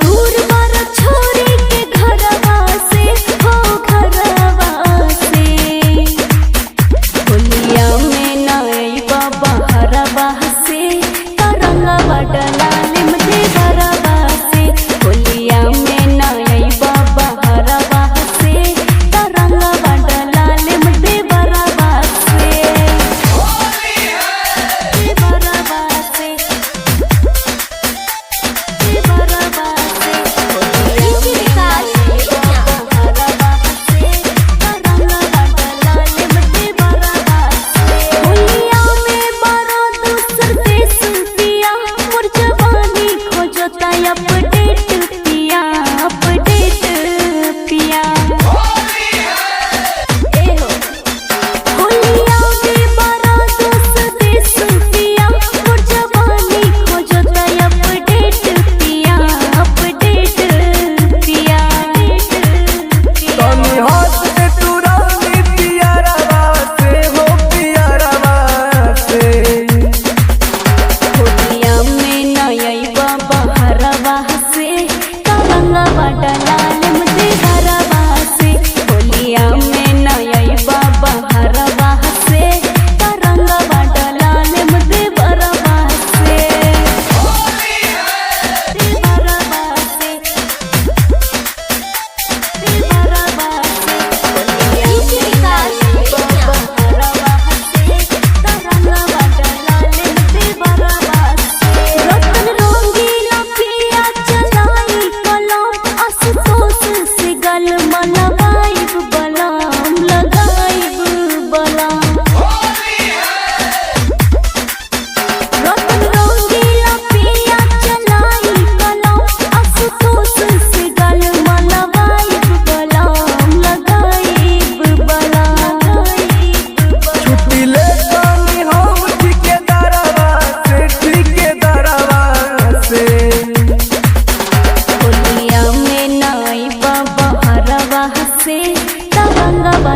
दूर बार छोरी के घरवा से हो घरवा से होलिया में नई बाबा हरवा से तरंगवा डलाले मुझे घरवा से होलिया में नई बाबा हरवा से तरंगवा डलाले मुझे घरवा से घरवा से तरंगवा